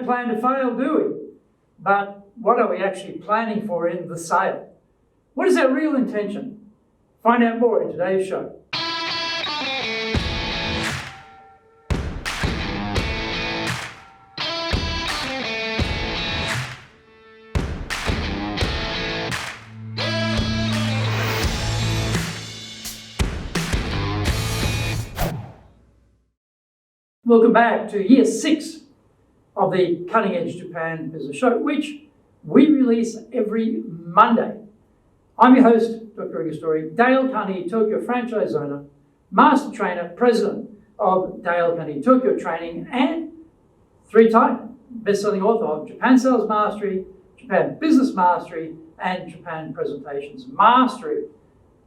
plan to fail, do we? But what are we actually planning for in the sale? What is our real intention? Find out more in today's show. Welcome back to year 6 of the Cutting Edge Japan Business Show, which we release every Monday. I'm your host, Dr. Story, Dale Carnegie Tokyo franchise owner, master trainer, president of Dale Carnegie Tokyo Training, and 3-time best-selling author of Japan Sales Mastery, Japan Business Mastery, and Japan Presentations Mastery.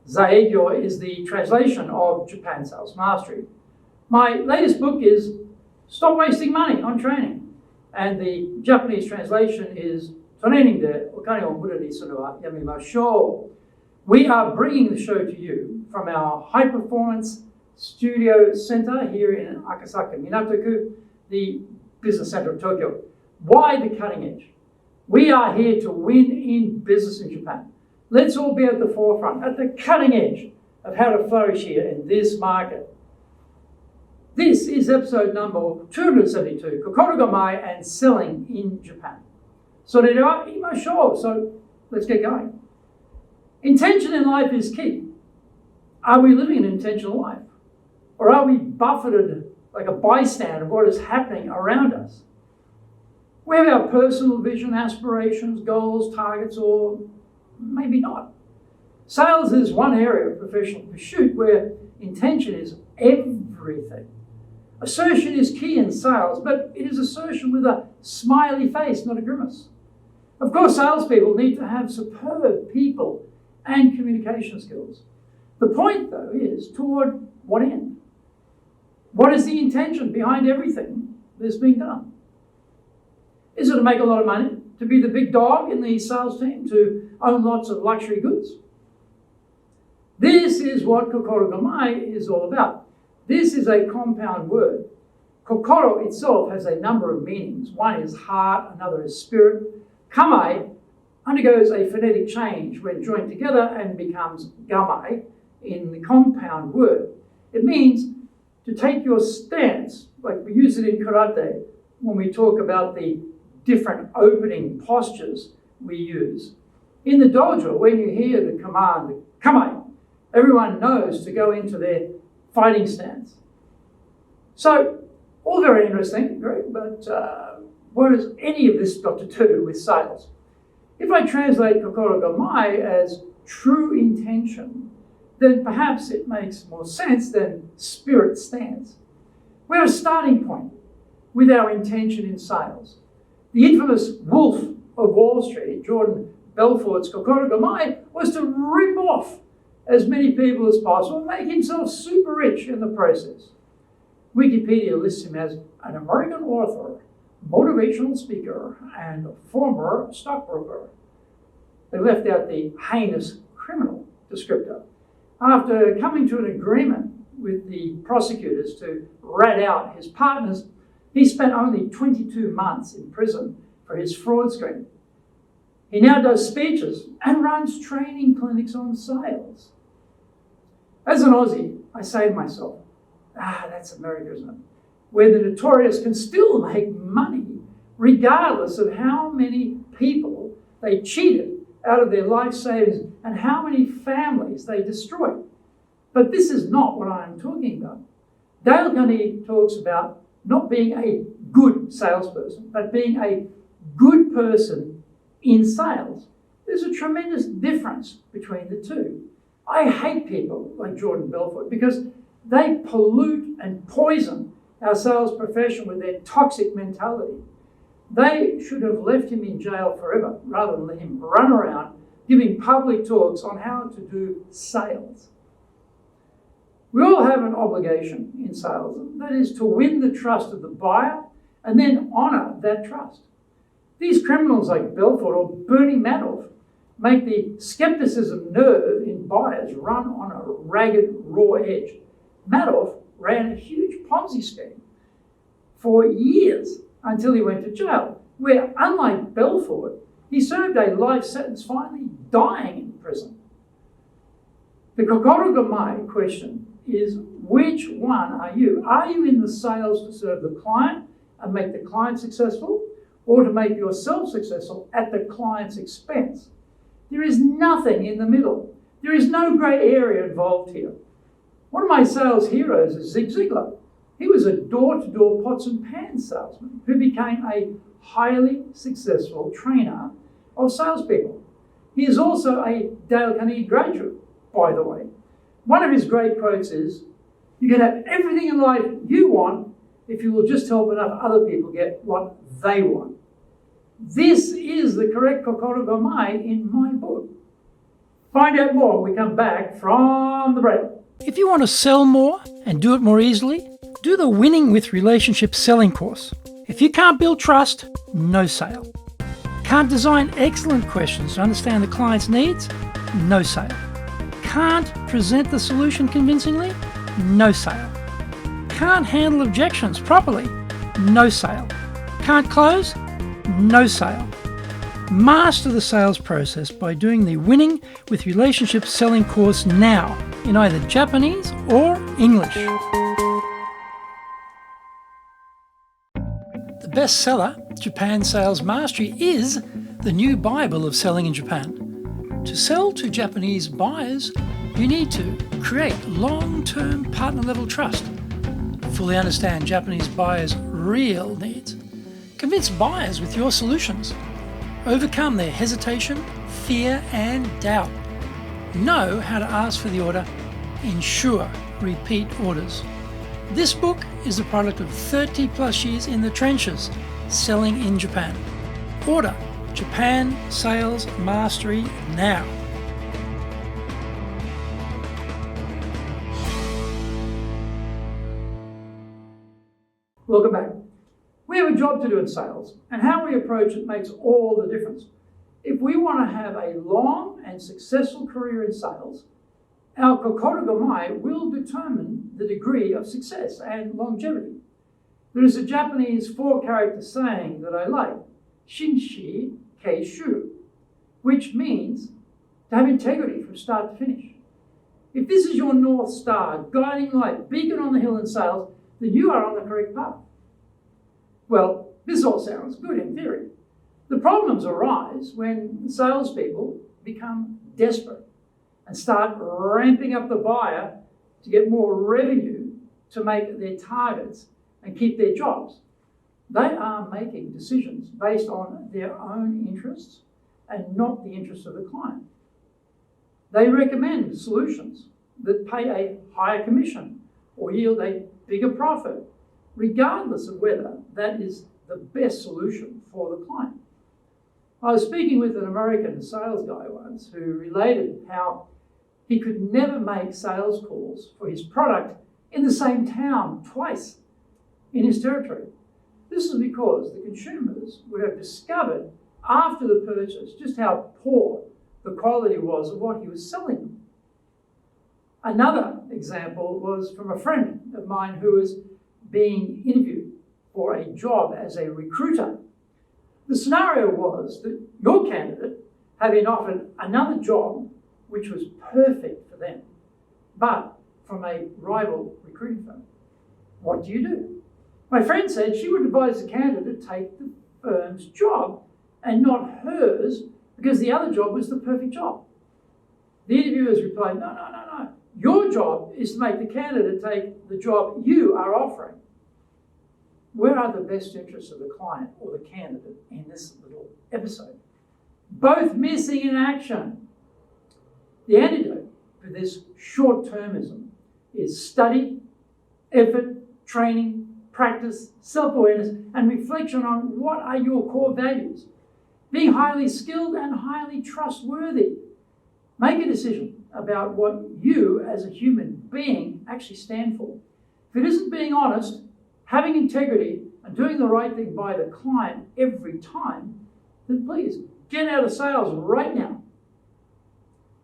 Zaegyo is the translation of Japan Sales Mastery. My latest book is Stop Wasting Money on Training, and the Japanese translation is Training de Okane o Mura ni Suru wa Yamimashou. We are bringing the show to you from our high performance studio center here in Akasaka, Minatoku, the business center of Tokyo. Why the cutting edge? We are here to win in business in Japan. Let's all be at the forefront, at the cutting edge of how to flourish here in this market. This is episode number 272, Kokorogamae and selling in Japan. So let's get going. Intention in life is key. Are we living an intentional life? Or are we buffeted like a bystander of what is happening around us? We have our personal vision, aspirations, goals, targets, or maybe not. Sales is one area of professional pursuit where intention is everything. Assertion is key in sales, but it is assertion with a smiley face, not a grimace. Of course, salespeople need to have superb people and communication skills. The point, though, is toward what end? What is the intention behind everything that's being done? Is it to make a lot of money? To be the big dog in the sales team? To own lots of luxury goods? This is what Kokorogamae is all about. This is a compound word. Kokoro itself has a number of meanings. One is heart, another is spirit. Kamae undergoes a phonetic change when joined together and becomes Gamae in the compound word. It means to take your stance, like we use it in karate when we talk about the different opening postures we use. In the dojo, when you hear the command, Kamae, everyone knows to go into their fighting stance. So, all very interesting, great, but what has any of this got to do with sales? If I translate Kokorogamae as true intention, then perhaps it makes more sense than spirit stance. We have a starting point with our intention in sales. The infamous Wolf of Wall Street, Jordan Belfort's Kokorogamae, was to rip off as many people as possible and make himself super rich in the process. Wikipedia lists him as an American author, motivational speaker, and former stockbroker. They left out the heinous criminal descriptor. After coming to an agreement with the prosecutors to rat out his partners, he spent only 22 months in prison for his fraud scheme. He now does speeches and runs training clinics on sales. As an Aussie, I say to myself, that's America, isn't it? Where the notorious can still make money regardless of how many people they cheated out of their life savings and how many families they destroyed. But this is not what I'm talking about. Dale Carnegie talks about not being a good salesperson, but being a good person in sales. There's a tremendous difference between the two. I hate people like Jordan Belfort because they pollute and poison our sales profession with their toxic mentality. They should have left him in jail forever rather than let him run around giving public talks on how to do sales. We all have an obligation in sales, and that is to win the trust of the buyer and then honour that trust. These criminals like Belfort or Bernie Madoff make the skepticism nerve in buyers run on a ragged, raw edge. Madoff ran a huge Ponzi scheme for years until he went to jail, where, unlike Belfort, he served a life sentence, finally dying in prison. The Kokorogamae question is, which one are you? Are you in the sales to serve the client and make the client successful, or to make yourself successful at the client's expense? There is nothing in the middle. There is no grey area involved here. One of my sales heroes is Zig Ziglar. He was a door-to-door pots and pans salesman who became a highly successful trainer of salespeople. He is also a Dale Carnegie graduate, by the way. One of his great quotes is, "You can have everything in life you want if you will just help enough other people get what they want." This is the correct Kokorogamae in my book. Find out more when we come back from the break. If you want to sell more and do it more easily, do the Winning with Relationships selling course. If you can't build trust, no sale. Can't design excellent questions to understand the client's needs? No sale. Can't present the solution convincingly? No sale. Can't handle objections properly? No sale. Can't close? No sale. Master the sales process by doing the Winning with Relationships selling course now in either Japanese or English. The bestseller, Japan Sales Mastery, is the new Bible of selling in Japan. To sell to Japanese buyers, you need to create long-term partner-level trust, fully understand Japanese buyers' real needs, convince buyers with your solutions, overcome their hesitation, fear, and doubt, know how to ask for the order, ensure repeat orders. This book is the product of 30 plus years in the trenches selling in Japan. Order Japan Sales Mastery now. Welcome back. We have a job to do in sales, and how we approach it makes all the difference. If we want to have a long and successful career in sales, our Kokorogamae will determine the degree of success and longevity. There is a Japanese 4-character saying that I like, Shinshi Keishu, which means to have integrity from start to finish. If this is your North Star, guiding light, beacon on the hill in sales, then you are on the correct path. Well, this all sounds good in theory. The problems arise when salespeople become desperate and start ramping up the buyer to get more revenue to make their targets and keep their jobs. They are making decisions based on their own interests and not the interests of the client. They recommend solutions that pay a higher commission or yield a bigger profit, regardless of whether that is the best solution for the client. I was speaking with an American sales guy once who related how he could never make sales calls for his product in the same town twice in his territory. This is because the consumers would have discovered after the purchase just how poor the quality was of what he was selling them. Another example was from a friend of mine who was being interviewed for a job as a recruiter. The scenario was that your candidate had been offered another job which was perfect for them, but from a rival recruiting firm. What do? My friend said she would advise the candidate to take the firm's job and not hers because the other job was the perfect job. The interviewers replied, no. Your job is to make the candidate take the job you are offering. Where are the best interests of the client or the candidate in this little episode? Both missing in action. The antidote for this short-termism is study, effort, training, practice, self-awareness, and reflection on what are your core values. Being highly skilled and highly trustworthy. Make a decision about what you as a human being actually stand for. If it isn't being honest, having integrity, and doing the right thing by the client every time, then please get out of sales right now.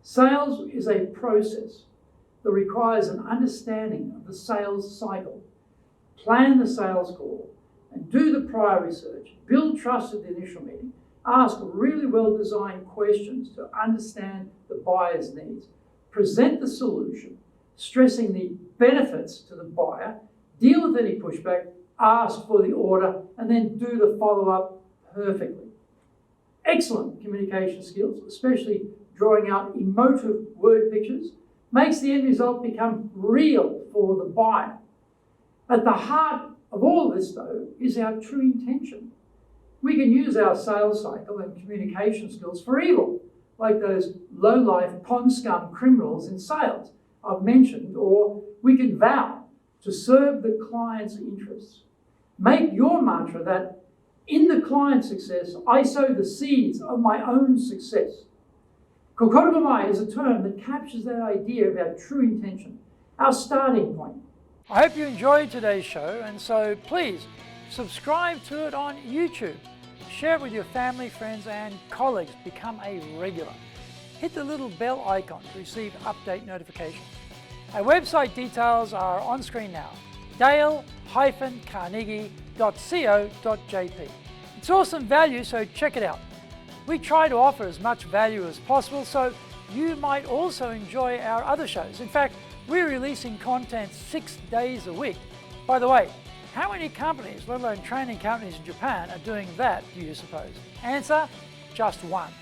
Sales is a process that requires an understanding of the sales cycle. Plan the sales call, and do the prior research, build trust at the initial meeting, ask really well-designed questions to understand the buyer's needs, present the solution, stressing the benefits to the buyer, deal with any pushback, ask for the order, and then do the follow-up perfectly. Excellent communication skills, especially drawing out emotive word pictures, makes the end result become real for the buyer. At the heart of all this, though, is our true intention. We can use our sales cycle and communication skills for evil, like those low-life pond scum criminals in sales I've mentioned, or we can vow to serve the client's interests. Make your mantra that in the client's success, I sow the seeds of my own success. Kokorogamae is a term that captures that idea of our true intention, our starting point. I hope you enjoyed today's show, and so please subscribe to it on YouTube. Share it with your family, friends, and colleagues. Become a regular. Hit the little bell icon to receive update notifications. Our website details are on screen now, dale-carnegie.co.jp. It's awesome value, so check it out. We try to offer as much value as possible, so you might also enjoy our other shows. In fact, we're releasing content 6 days a week. By the way, how many companies, let alone training companies in Japan, are doing that, do you suppose? Answer, just one,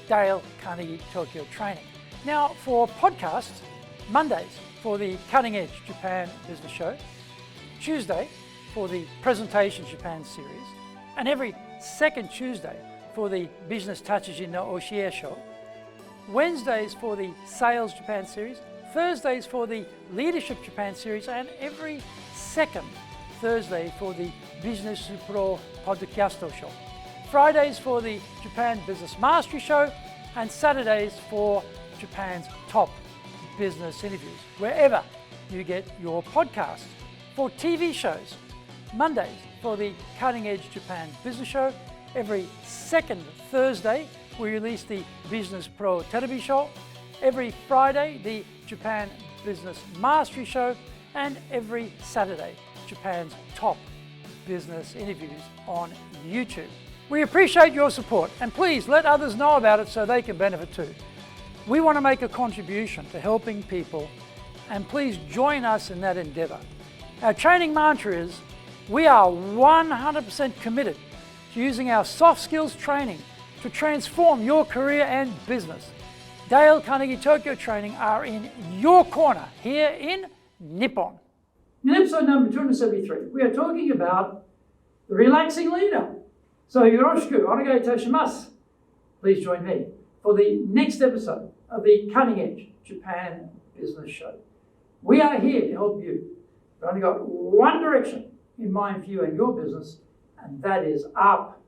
Dale Carnegie Tokyo Training. Now, for podcasts, Mondays for the Cutting Edge Japan Business Show, Tuesday for the Presentations Japan series, and every second Tuesday for the Business Tatsujin no Oshie Show, Wednesdays for the Sales Japan series, Thursdays for the Leadership Japan series, and every second Thursday for the Business Pro Podcasto Show, Fridays for the Japan Business Mastery Show, and Saturdays for Japan's top business interviews, wherever you get your podcasts. For TV shows, Mondays for the Cutting Edge Japan Business Show, every second Thursday we release the Business Pro Television Show, every Friday the Japan Business Mastery Show, and every Saturday Japan's top business interviews on YouTube. We appreciate your support, and please let others know about it so they can benefit too. We want to make a contribution to helping people, and please join us in that endeavor. Our training mantra is, we are 100% committed to using our soft skills training to transform your career and business. Dale Carnegie Tokyo Training are in your corner here in Nippon. In episode number 273, we are talking about the relaxing leader. So, yoroshiku onegai itashimasu. Please join me for the next episode of the Cutting Edge Japan Business Show. We are here to help you. We've only got one direction in mind for you and your business, and that is up.